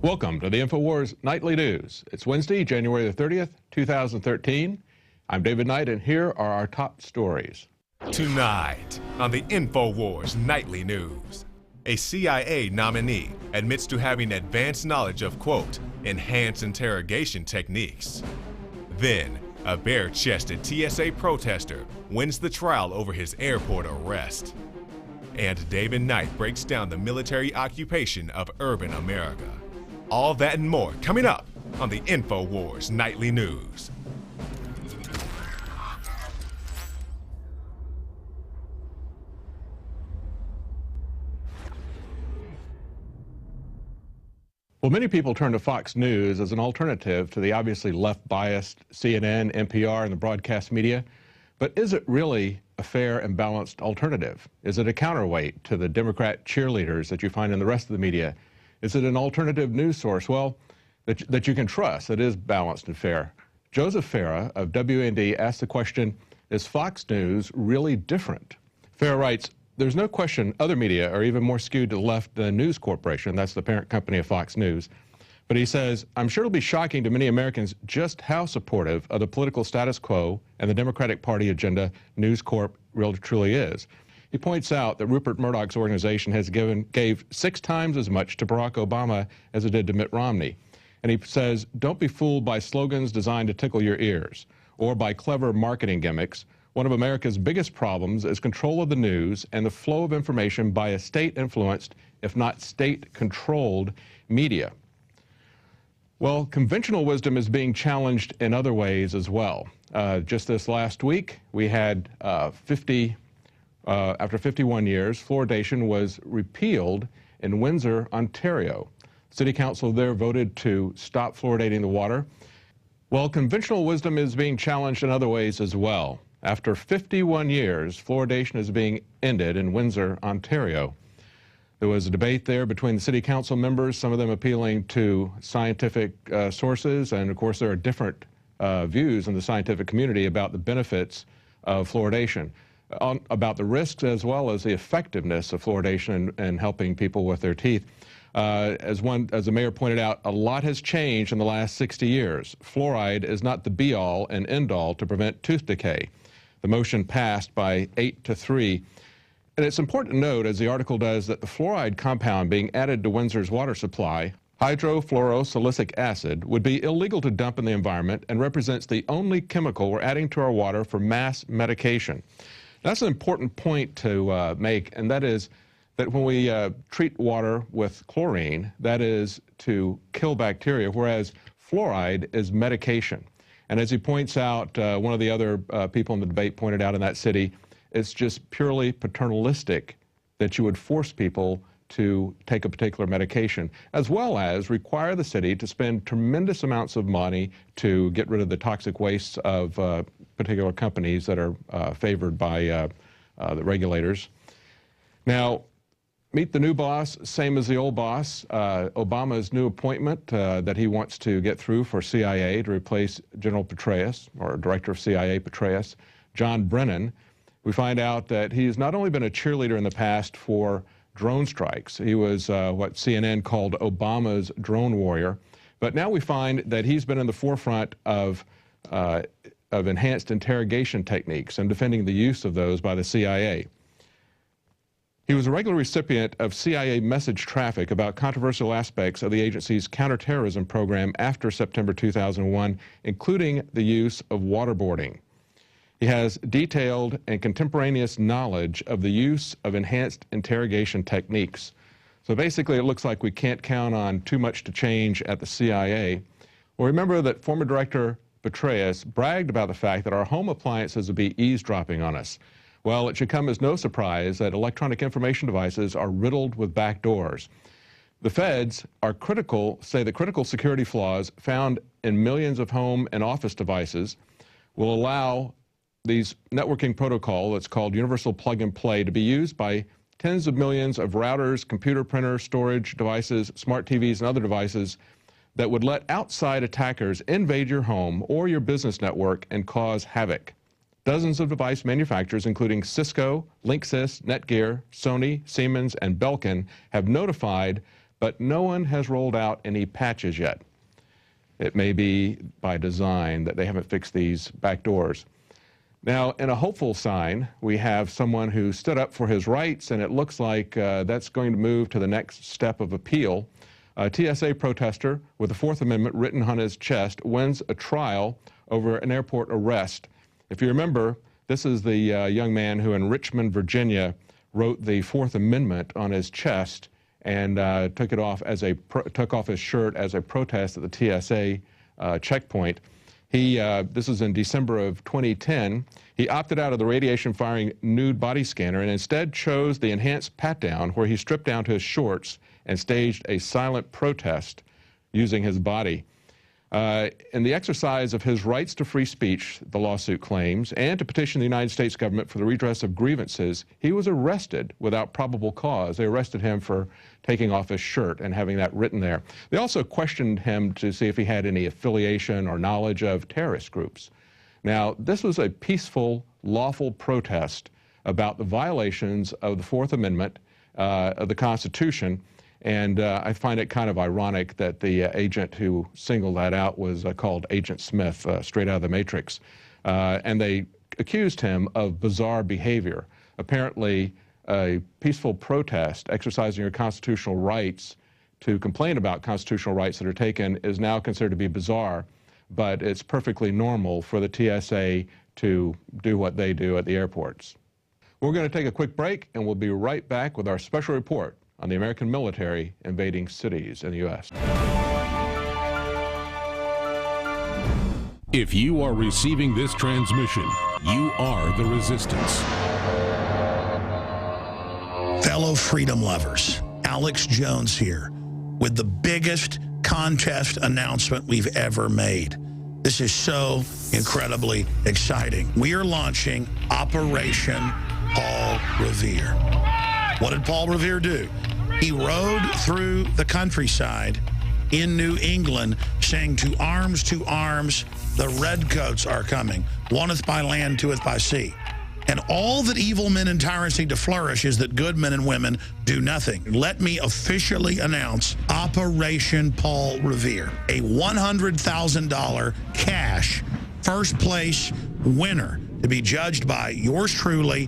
Welcome to the Infowars Nightly News. It's Wednesday, January the 30th, 2013. I'm David Knight, and here are our top stories. Tonight on the Infowars Nightly News, a CIA nominee admits to having advanced knowledge of, quote, enhanced interrogation techniques. Then, a bare-chested T.S.A. protester wins the trial over his airport arrest. And David Knight breaks down the military occupation of urban America. All that and more coming up on the Infowars Nightly News. Well, many people turn to Fox News as an alternative to the obviously left-biased CNN, NPR, and the broadcast media. But is it really a fair and balanced alternative? Is it a counterweight to the Democrat cheerleaders that you find in the rest of the media? Is it an alternative news source, well, that you can trust, that is balanced and fair? Joseph Farah of WND asked the question, is Fox News really different? Farah writes, there's no question other media are even more skewed to the left than News Corporation. That's the parent company of Fox News. But he says, I'm sure it'll be shocking to many Americans just how supportive of the political status quo and the Democratic Party agenda News Corp really truly is. He points out that Rupert Murdoch's organization gave 6 times as much to Barack Obama as it did to Mitt Romney. And he says, don't be fooled by slogans designed to tickle your ears or by clever marketing gimmicks. One of America's biggest problems is control of the news and the flow of information by a state-influenced, if not state-controlled, media. Well, conventional wisdom is being challenged in other ways as well. Just this last week, we had after 51 years, fluoridation was repealed in Windsor, Ontario. City Council there voted to stop fluoridating the water. Well, conventional wisdom is being challenged in other ways as well. After 51 years, fluoridation is being ended in Windsor, Ontario. There was a debate there between the City Council members, some of them appealing to scientific sources, and of course there are different views in the scientific community about the benefits of fluoridation. About the risks as well as the effectiveness of fluoridation in helping people with their teeth. As the mayor pointed out, a lot has changed in the last 60 years. Fluoride is not the be-all and end-all to prevent tooth decay. The motion passed by 8-3. And it's important to note, as the article does, that the fluoride compound being added to Windsor's water supply, hydrofluorosilicic acid, would be illegal to dump in the environment and represents the only chemical we're adding to our water for mass medication. That's an important point to make, and that is that when we treat water with chlorine, that is to kill bacteria, whereas fluoride is medication. And as he points out, one of the other people in the debate pointed out in that city, it's just purely paternalistic that you would force people to take a particular medication, as well as require the city to spend tremendous amounts of money to get rid of the toxic wastes of particular companies that are favored by the regulators. Now, meet the new boss, same as the old boss. Obama's new appointment that he wants to get through for CIA to replace General Petraeus, or Director of CIA Petraeus, John Brennan. We find out that he's not only been a cheerleader in the past for drone strikes. He was what CNN called Obama's drone warrior. But now we find that he's been in the forefront of enhanced interrogation techniques and defending the use of those by the CIA. He was a regular recipient of CIA message traffic about controversial aspects of the agency's counterterrorism program after September 2001, including the use of waterboarding. He has detailed and contemporaneous knowledge of the use of enhanced interrogation techniques. So basically, it looks like we can't count on too much to change at the CIA. Well, remember that former Director Petraeus bragged about the fact that our home appliances would be eavesdropping on us. Well, it should come as no surprise that electronic information devices are riddled with backdoors. The feds are say the critical security flaws found in millions of home and office devices will allow these networking protocol that's called universal plug and play to be used by tens of millions of routers, computer printers, storage devices, smart TVs, and other devices that would let outside attackers invade your home or your business network and cause havoc. Dozens of device manufacturers, including Cisco, Linksys, Netgear, Sony, Siemens, and Belkin, have notified but no one has rolled out any patches yet. It may be by design that they haven't fixed these back doors. Now, in a hopeful sign, we have someone who stood up for his rights, and it looks like that's going to move to the next step of appeal. A T.S.A. protester with the Fourth Amendment written on his chest wins a trial over an airport arrest. If you remember, this is the young man who in Richmond, Virginia, wrote the Fourth Amendment on his chest and took off his shirt as a protest at the T.S.A. checkpoint. This was in December of 2010. He opted out of the radiation-firing nude body scanner and instead chose the enhanced pat-down, where he stripped down to his shorts and staged a silent protest using his body. In the exercise of his rights to free speech, the lawsuit claims, and to petition the United States government for the redress of grievances, he was arrested without probable cause. They arrested him for taking off his shirt and having that written there. They also questioned him to see if he had any affiliation or knowledge of terrorist groups. Now, this was a peaceful, lawful protest about the violations of the Fourth Amendment of the Constitution. And I find it kind of ironic that the agent who singled that out was called Agent Smith, straight out of the Matrix. And they accused him of bizarre behavior. Apparently, a peaceful protest, exercising your constitutional rights to complain about constitutional rights that are taken, is now considered to be bizarre. But it's perfectly normal for the T.S.A. to do what they do at the airports. We're going to take a quick break, and we'll be right back with our special report on the American military invading cities in the U.S. If you are receiving this transmission, you are the resistance. Fellow freedom lovers, Alex Jones here with the biggest contest announcement we've ever made. This is so incredibly exciting. We are launching Operation Paul Revere. What did Paul Revere do? He rode through the countryside in New England saying, to arms, the redcoats are coming. Oneth by land, twoeth by sea. And all that evil men and tyrants need to flourish is that good men and women do nothing. Let me officially announce Operation Paul Revere, a $100,000 cash first place winner to be judged by yours truly,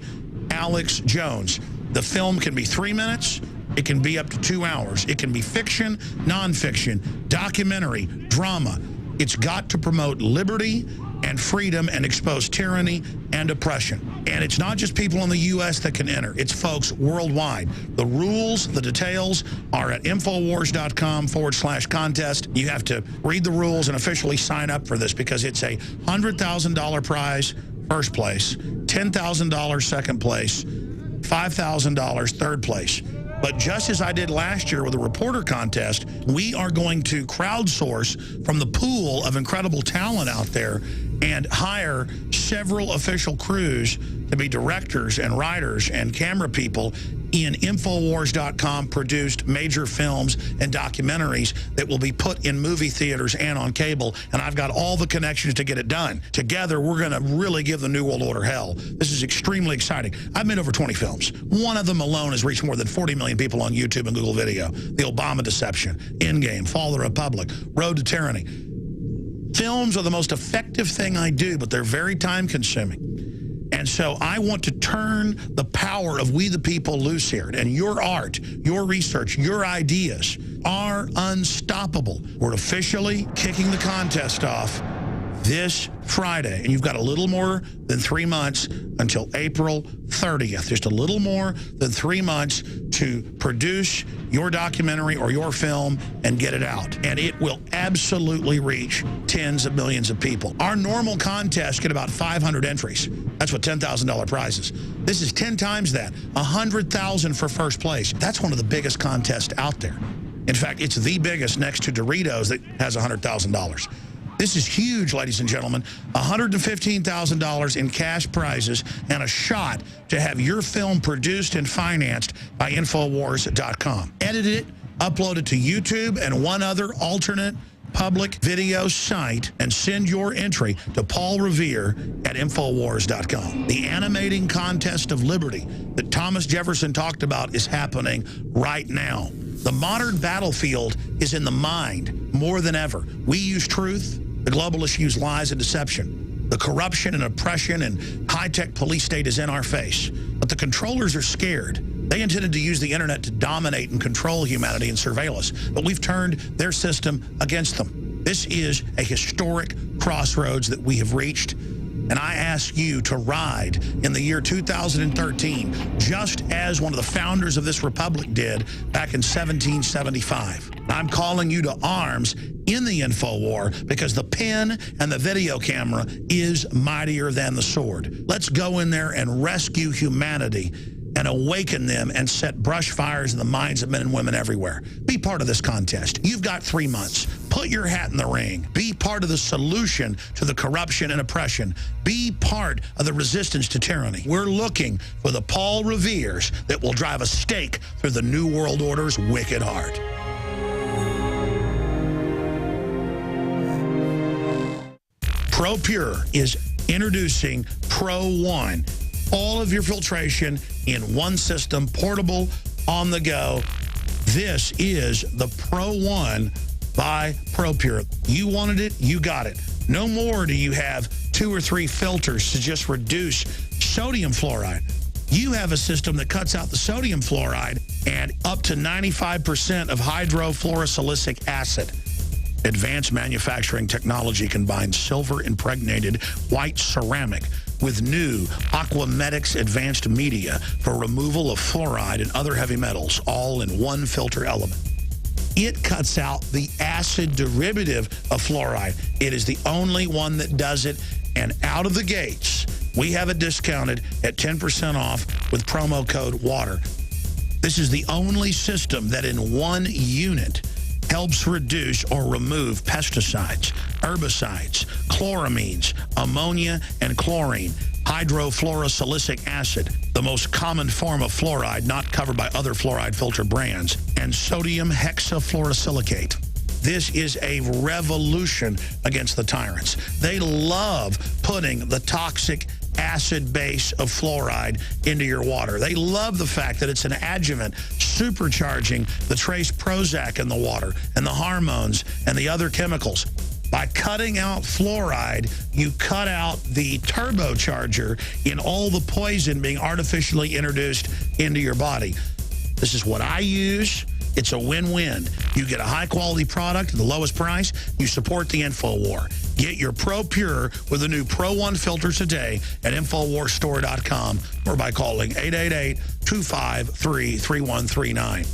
Alex Jones. The film can be 3 minutes. It can be up to 2 hours. It can be fiction, nonfiction, documentary, drama. It's got to promote liberty and freedom and expose tyranny and oppression. And it's not just people in the U.S. that can enter. It's folks worldwide. The rules, the details are at Infowars.com/contest. You have to read the rules and officially sign up for this because it's a $100,000 prize, first place, $10,000 second place, $5,000 third place. But just as I did last year with the reporter contest, we are going to crowdsource from the pool of incredible talent out there and hire several official crews to be directors and writers and camera people in Infowars.com produced major films and documentaries that will be put in movie theaters and on cable. And I've got all the connections to get it done. Together, we're going to really give the New World Order hell. This is extremely exciting. I've made over 20 films. One of them alone has reached more than 40 million people on YouTube and Google Video. The Obama Deception, Endgame, Fall of the Republic, Road to Tyranny. Films are the most effective thing I do, but they're very time-consuming. And so I want to turn the power of we the people loose here. And your art, your research, your ideas are unstoppable. We're officially kicking the contest off this Friday. And you've got a little more than 3 months until April 30th. Just a little more than 3 months to produce your documentary or your film and get it out. And it will absolutely reach tens of millions of people. Our normal contests get about 500 entries. That's what $10,000 prizes. This is 10 times that. 100,000 for first place. That's one of the biggest contests out there. In fact, it's the biggest next to Doritos that has $100,000. This is huge, ladies and gentlemen. $115,000 in cash prizes and a shot to have your film produced and financed by Infowars.com. Edit it, upload it to YouTube and one other alternate public video site, and send your entry to Paul Revere at Infowars.com. The animating contest of liberty that Thomas Jefferson talked about is happening right now. The modern battlefield is in the mind more than ever. We use truth. The globalists use lies and deception. The corruption and oppression and high-tech police state is in our face. But the controllers are scared. They intended to use the internet to dominate and control humanity and surveil us. But we've turned their system against them. This is a historic crossroads that we have reached. And I ask you to ride in the year 2013, just as one of the founders of this republic did back in 1775. I'm calling you to arms in the InfoWar because the pen and the video camera is mightier than the sword. Let's go in there and rescue humanity and awaken them and set brush fires in the minds of men and women everywhere. Be part of this contest. You've got 3 months. Put your hat in the ring. Be part of the solution to the corruption and oppression. Be part of the resistance to tyranny. We're looking for the Paul Reveres that will drive a stake through the New World Order's wicked heart. ProPure is introducing Pro One. All of your filtration in one system, portable, on the go. This is the Pro One by ProPure. You wanted it, you got it. No more do you have 2 or 3 filters to just reduce sodium fluoride. You have a system that cuts out the sodium fluoride and up to 95% of hydrofluorosilicic acid. Advanced manufacturing technology combines silver-impregnated white ceramic with new Aquamedics advanced media for removal of fluoride and other heavy metals, all in one filter element. It cuts out the acid derivative of fluoride. It is the only one that does it, and out of the gates, we have it discounted at 10% off with promo code WATER. This is the only system that in one unit helps reduce or remove pesticides, herbicides, chloramines, ammonia, and chlorine, hydrofluorosilicic acid, the most common form of fluoride not covered by other fluoride filter brands, and sodium hexafluorosilicate. This is a revolution against the tyrants. They love putting the toxic acid base of fluoride into your water. They love the fact that it's an adjuvant supercharging the trace Prozac in the water and the hormones and the other chemicals. By cutting out fluoride, you cut out the turbocharger in all the poison being artificially introduced into your body. This is what I use. It's a win-win. You get a high-quality product at the lowest price. You support the InfoWar. Get your ProPure with the new Pro One filter today at InfoWarsStore.com or by calling 888-253-3139.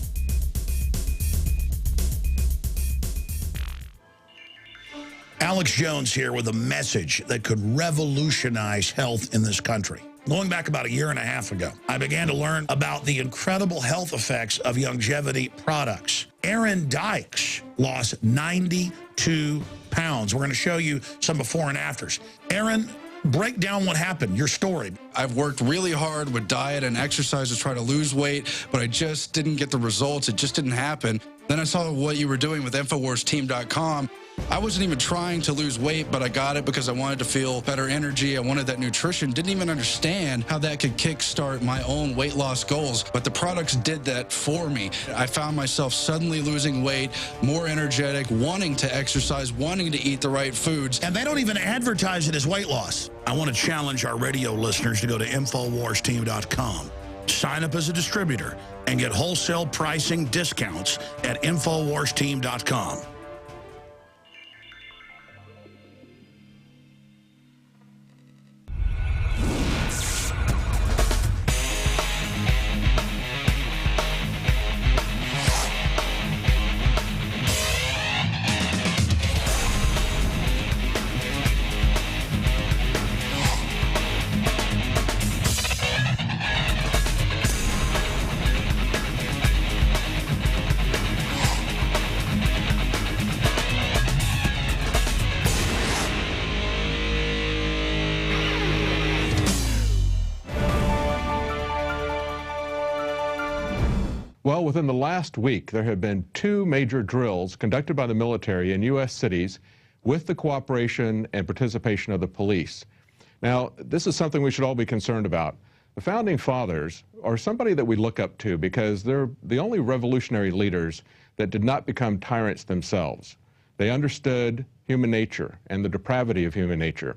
Alex Jones here with a message that could revolutionize health in this country. Going back about 1.5 years ago, I began to learn about the incredible health effects of longevity products. Aaron Dykes lost 92 pounds. We're going to show you some before and afters. Aaron, break down what happened, your story. I've worked really hard with diet and exercise to try to lose weight, but I just didn't get the results. It just didn't happen. Then I saw what you were doing with InfoWarsTeam.com. I wasn't even trying to lose weight, but I got it because I wanted to feel better energy. I wanted that nutrition. Didn't even understand how that could kickstart my own weight loss goals, but the products did that for me. I found myself suddenly losing weight, more energetic, wanting to exercise, wanting to eat the right foods. And they don't even advertise it as weight loss. I want to challenge our radio listeners to go to InfoWarsTeam.com. Sign up as a distributor and get wholesale pricing discounts at InfoWarsTeam.com. Well, within the last week, there have been 2 major drills conducted by the military in U.S. cities with the cooperation and participation of the police. Now, this is something we should all be concerned about. The Founding Fathers are somebody that we look up to because they're the only revolutionary leaders that did not become tyrants themselves. They understood human nature and the depravity of human nature.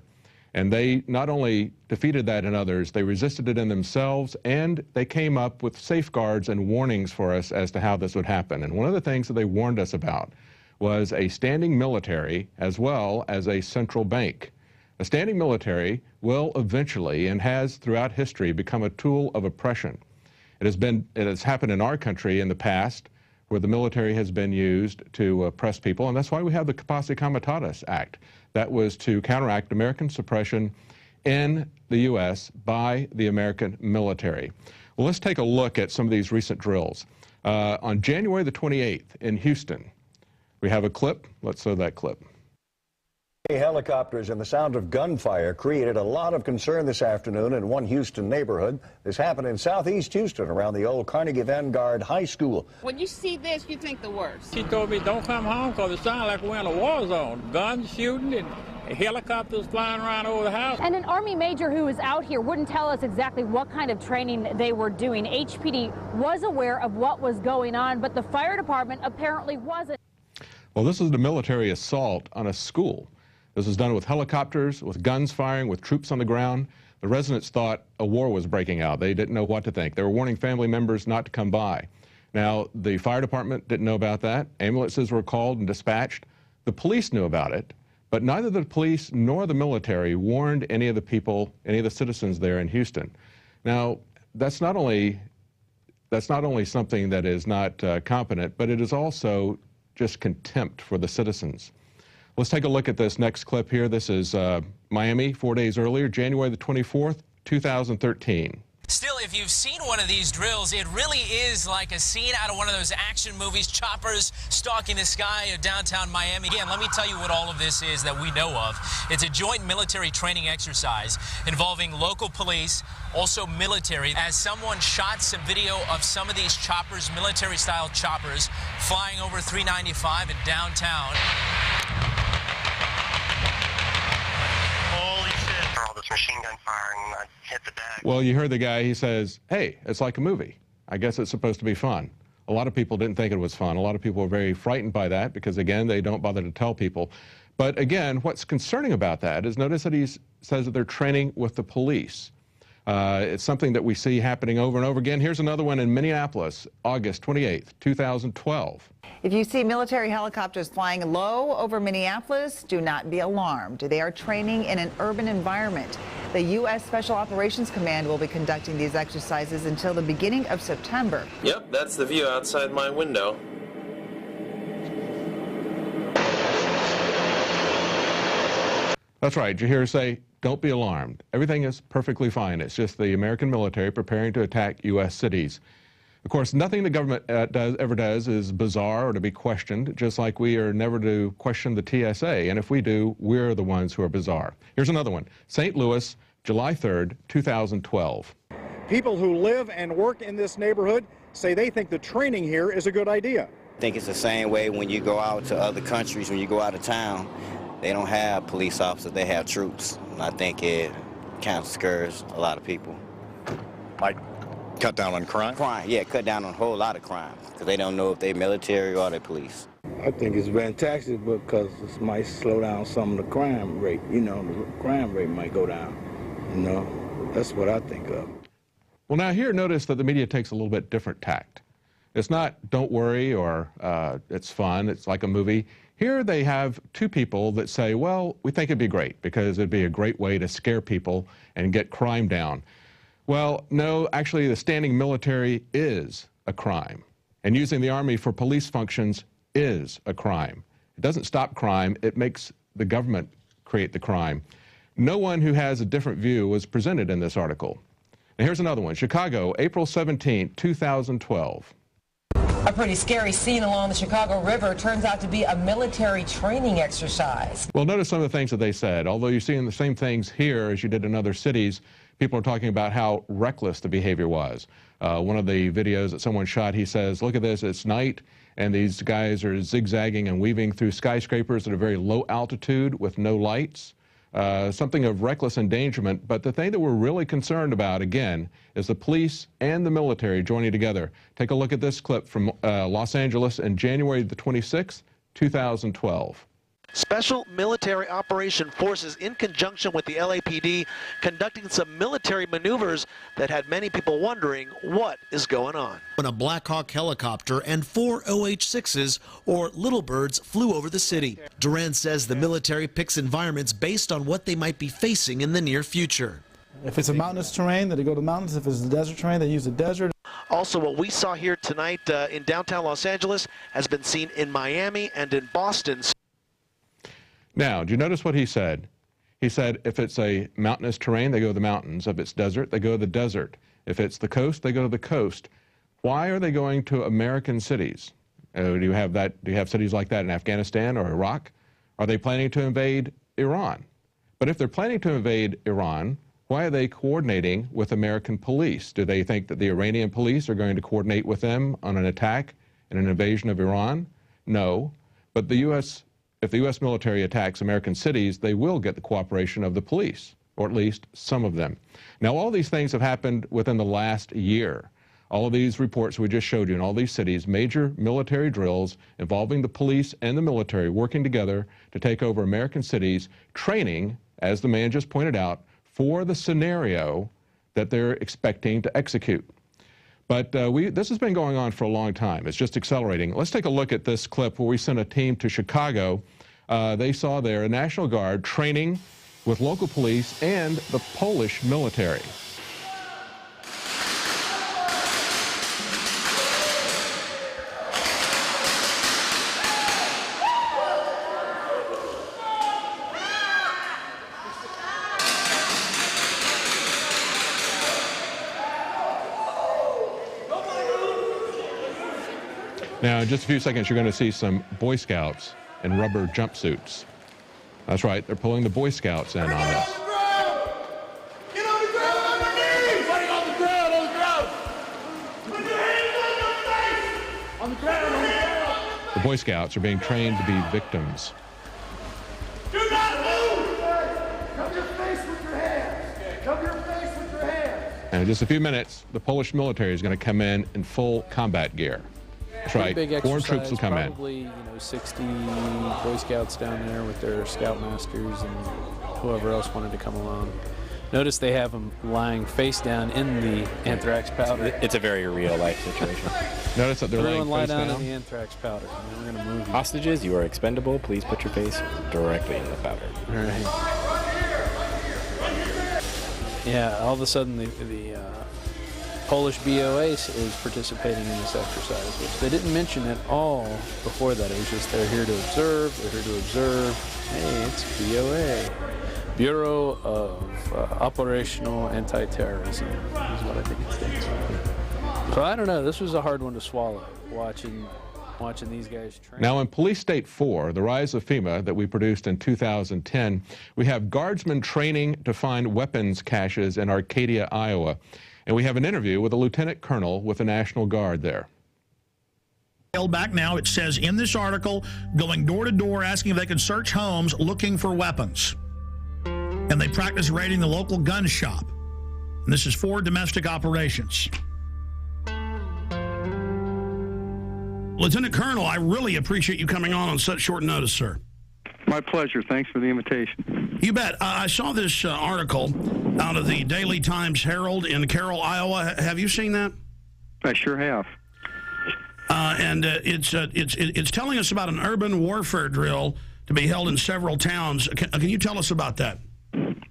And they not only defeated that in others, they resisted it in themselves, and they came up with safeguards and warnings for us as to how this would happen. And one of the things that they warned us about was a standing military as well as a central bank. A standing military will eventually, and has throughout history, become a tool of oppression. It has happened in our country in the past, where the military has been used to oppress people, and that's why we have the Posse Comitatus Act. That was to counteract American suppression in the U.S. by the American military. Well, let's take a look at some of these recent drills. On January the 28th in Houston, we have a clip. Let's show that clip. Helicopters and the sound of gunfire created a lot of concern this afternoon in one Houston neighborhood. This happened in southeast Houston around the old Carnegie Vanguard High School. When you see this, you think the worst. She told me don't come home because it sounds like we're in a war zone. Guns shooting and helicopters flying around over the house. And an Army major who was out here wouldn't tell us exactly what kind of training they were doing. HPD was aware of what was going on, but the fire department apparently wasn't. Well, this is the military assault on a school. This was done with helicopters, with guns firing, with troops on the ground. The residents thought a war was breaking out. They didn't know what to think. They were warning family members not to come by. Now, the fire department didn't know about that. Ambulances were called and dispatched. The police knew about it, but neither the police nor the military warned any of the people, any of the citizens there in Houston. Now, that's not only something that is not competent, but it is also just contempt for the citizens. Let's take a look at this next clip here. This is Miami 4 days earlier, January the 24th, 2013. Still, if you've seen one of these drills, it really is like a scene out of one of those action movies, choppers stalking the sky of downtown Miami. Again, let me tell you what all of this is that we know of. It's a joint military training exercise involving local police, also military, as someone shot some video of some of these choppers, military-style choppers, flying over 395 in downtown. Machine gun firing, hit the deck. Well, you heard the guy, he says, hey, it's like a movie. I guess it's supposed to be fun. A lot of people didn't think it was fun. A lot of people were very frightened by that because, again, they don't bother to tell people. But, again, what's concerning about that is notice that he says that they're training with the police. It's something that we see happening over and over again. Here's another one in Minneapolis, August 28th, 2012. If you see military helicopters flying low over Minneapolis, do not be alarmed. They are training in an urban environment. The U.S. Special Operations Command will be conducting these exercises until the beginning of September. Yep, that's the view outside my window. That's right. You hear her say, don't be alarmed. Everything is perfectly fine. It's just the American military preparing to attack U.S. cities. Of course, nothing the government ever does is bizarre or to be questioned, just like we are never to question the T.S.A. And if we do, we're the ones who are bizarre. Here's another one. St. Louis, July 3rd, 2012. People who live and work in this neighborhood say they think the training here is a good idea. I think it's the same way when you go out to other countries, when you go out of town. They don't have police officers, they have troops. And I think it kind of scares a lot of people. Like cut down on crime? Crime, yeah, cut down on a whole lot of crime, because they don't know if they're military or they're police. I think it's fantastic because this might slow down some of the crime rate. You know, the crime rate might go down. You know, that's what I think of. Well, now here, notice that the media takes a little bit different tact. It's not, don't worry, or it's fun, it's like a movie. Here they have two people that say, well, we think it'd be great because it'd be a great way to scare people and get crime down. Well, no, actually the standing military is a crime. And using the Army for police functions is a crime. It doesn't stop crime, it makes the government create the crime. No one who has a different view was presented in this article. And here's another one, Chicago, April 17, 2012. A pretty scary scene along the Chicago River turns out to be a military training exercise. Well, notice some of the things that they said. Although you're seeing the same things here as you did in other cities, people are talking about how reckless the behavior was. One of the videos that someone shot, he says, look at this, it's night, and these guys are zigzagging and weaving through skyscrapers at a very low altitude with no lights. something of reckless endangerment. But the thing that we're really concerned about, again, is the police and the military joining together. Take a look at this clip from Los Angeles in January the 26th, 2012. Special military operation forces in conjunction with the LAPD conducting some military maneuvers that had many people wondering what is going on. When a Black Hawk helicopter and 4 OH-6s, or Little Birds, flew over the city. Duran says the military picks environments based on what they might be facing in the near future. If it's a mountainous terrain, then they go to mountains. If it's a desert terrain, they use the desert. Also, what we saw here tonight in downtown Los Angeles has been seen in Miami and in Boston. Now, do you notice what he said? He said if it's a mountainous terrain, they go to the mountains. If it's desert, they go to the desert. If it's the coast, they go to the coast. Why are they going to American cities? Do you have cities like that in Afghanistan or Iraq? Are they planning to invade Iran? But if they're planning to invade Iran, why are they coordinating with American police? Do they think that the Iranian police are going to coordinate with them on an attack and an invasion of Iran? No. But if the U.S. military attacks American cities, they will get the cooperation of the police, or at least some of them. Now, all these things have happened within the last year. All of these reports we just showed you in all these cities, major military drills involving the police and the military working together to take over American cities, training, as the man just pointed out, for the scenario that they're expecting to execute. But this has been going on for a long time. It's just accelerating. Let's take a look at this clip where we sent a team to Chicago. They saw there a National Guard training with local police and the Polish military. Now, in just a few seconds, you're going to see some Boy Scouts in rubber jumpsuits. That's right, they're pulling the Boy Scouts in on this. Get on the ground on your knees! Everybody on the ground, on the ground! Put your hands on your face! On the ground, on the ground! The Boy Scouts are being trained to be victims. Do not move! Cover your face with your hands! Cover your face with your hands! And in just a few minutes, the Polish military is going to come in full combat gear. That's right. Big Foreign troops will come probably, in. 60 Boy Scouts down there with their scoutmasters and whoever else wanted to come along. Notice they have them lying face down in the anthrax powder. It's a very real-life situation. Notice that they're laying lie face down down in the anthrax powder. We're going to move you. Hostages, you are expendable. Please put your face directly in the powder. All right. Yeah, all of a sudden the Polish BOA is participating in this exercise, which they didn't mention at all before that. It was just they're here to observe, they're here to observe. Hey, it's BOA. Bureau of Operational Anti-Terrorism is what I think it stands for. So I don't know, this was a hard one to swallow, watching these guys train. Now in Police State 4, the rise of FEMA that we produced in 2010, we have guardsmen training to find weapons caches in Arcadia, Iowa. And we have an interview with a lieutenant colonel with the National Guard there. Back now, it says in this article, going door to door asking if they can search homes looking for weapons. And they practice raiding the local gun shop. And this is for domestic operations. Lieutenant Colonel, I really appreciate you coming on such short notice, sir. My pleasure. Thanks for the invitation. You bet. I saw this article out of the Daily Times Herald in Carroll, Iowa. Have you seen that? I sure have. And it's telling us about an urban warfare drill to be held in several towns. Can you tell us about that?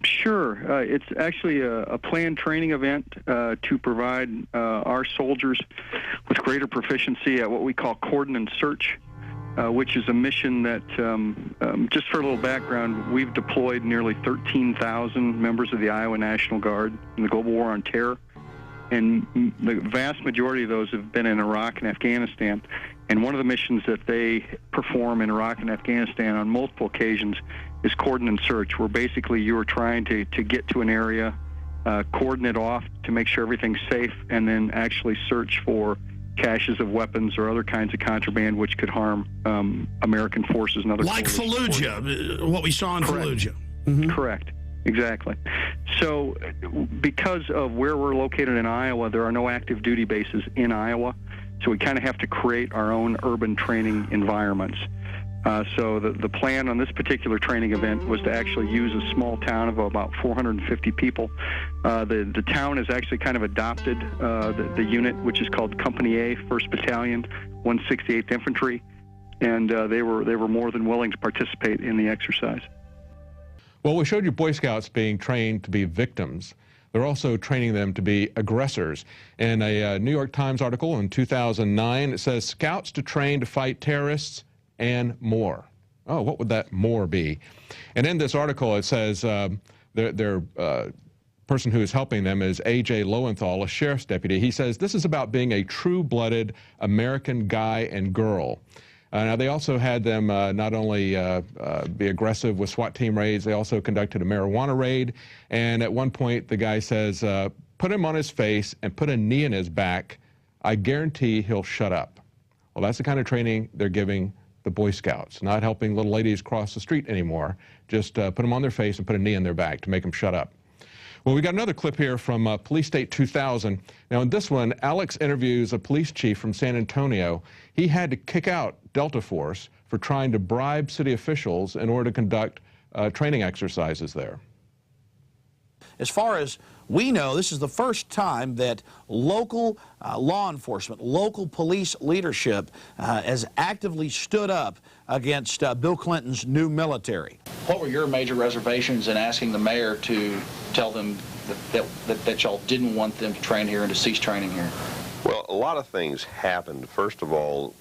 Sure. It's actually a planned training event to provide our soldiers with greater proficiency at what we call coordinate search, which is a mission that, just for a little background, we've deployed nearly 13,000 members of the Iowa National Guard in the global war on terror. And the vast majority of those have been in Iraq and Afghanistan. And one of the missions that they perform in Iraq and Afghanistan on multiple occasions is coordinate search, where basically you are trying to get to an area, coordinate off to make sure everything's safe, and then actually search for caches of weapons or other kinds of contraband which could harm American forces and other like Fallujah, what we saw in Fallujah. Correct. Exactly. So because of where we're located in Iowa, there are no active duty bases in Iowa. So we kind of have to create our own urban training environments. So the plan on this particular training event was to actually use a small town of about 450 people. The town has actually kind of adopted the unit, which is called Company A, 1st Battalion, 168th Infantry, and they were more than willing to participate in the exercise. Well, we showed you Boy Scouts being trained to be victims. They're also training them to be aggressors. In a New York Times article in 2009, it says, Scouts to train to fight terrorists and more. Oh, what would that more be? And in this article, it says their person who is helping them is A.J. Lowenthal, a sheriff's deputy. He says this is about being a true-blooded American guy and girl. Now, they also had them not only be aggressive with SWAT team raids, they also conducted a marijuana raid. And at one point, the guy says, put him on his face and put a knee in his back. I guarantee he'll shut up. Well, that's the kind of training they're giving the Boy Scouts, not helping little ladies cross the street anymore. Just put them on their face and put a knee in their back to make them shut up. Well, we got another clip here from Police State 2000. Now, in this one, Alex interviews a police chief from San Antonio. He had to kick out Delta Force for trying to bribe city officials in order to conduct training exercises there. As far as we know, this is the first time that local law enforcement, local police leadership has actively stood up against Bill Clinton's new military. What were your major reservations in asking the mayor to tell them that y'all didn't want them to train here and to cease training here? Well, a lot of things happened. First of all,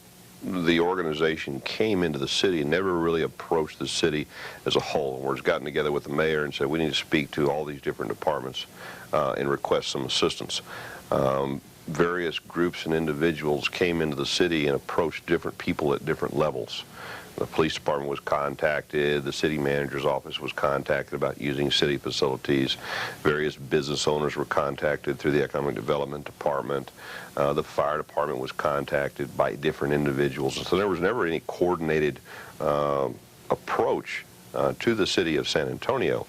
the organization came into the city and never really approached the city as a whole. We've gotten together with the mayor and said we need to speak to all these different departments and request some assistance. Various groups and individuals came into the city and approached different people at different levels. The police department was contacted, the city manager's office was contacted about using city facilities, various business owners were contacted through the economic development department, the fire department was contacted by different individuals, and so there was never any coordinated approach to the city of San Antonio.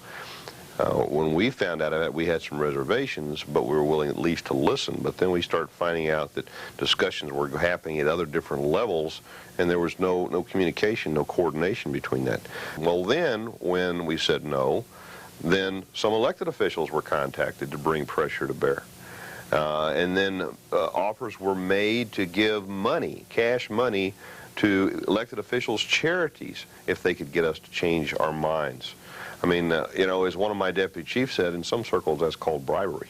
When we found out of that, we had some reservations, but we were willing at least to listen. But then we started finding out that discussions were happening at other different levels, and there was no communication, no coordination between that. Well, then, when we said no, then some elected officials were contacted to bring pressure to bear. And then offers were made to give money, cash money, to elected officials' charities if they could get us to change our minds. I mean, you know, as one of my deputy chiefs said, in some circles that's called bribery.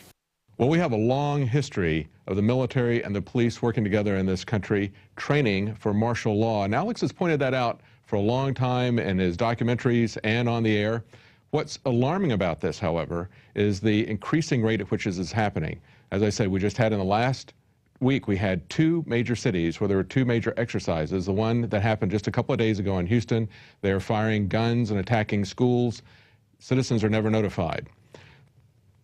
Well, we have a long history of the military and the police working together in this country, training for martial law. And Alex has pointed that out for a long time in his documentaries and on the air. What's alarming about this, however, is the increasing rate at which this is happening. As I said, we just had in the last week, we had 2 major cities where there were 2 major exercises. The one that happened just a couple of days ago in Houston, they're firing guns and attacking schools. Citizens are never notified.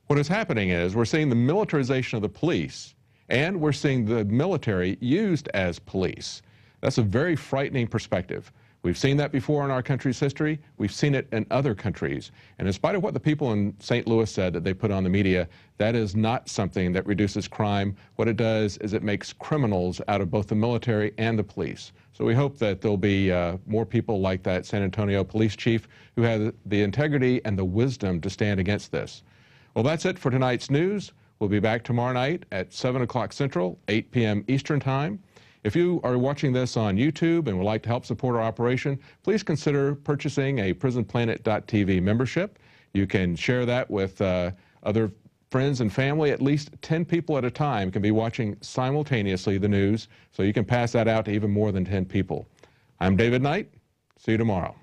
What is happening is we're seeing the militarization of the police, and we're seeing the military used as police. That's a very frightening perspective. We've seen that before in our country's history. We've seen it in other countries. And in spite of what the people in St. Louis said that they put on the media, that is not something that reduces crime. What it does is it makes criminals out of both the military and the police. So we hope that there'll be more people like that San Antonio police chief who have the integrity and the wisdom to stand against this. Well, that's it for tonight's news. We'll be back tomorrow night at 7 o'clock Central, 8 p.m. Eastern Time. If you are watching this on YouTube and would like to help support our operation, please consider purchasing a PrisonPlanet.tv membership. You can share that with other friends and family. At least 10 people at a time can be watching simultaneously the news, so you can pass that out to even more than 10 people. I'm David Knight. See you tomorrow.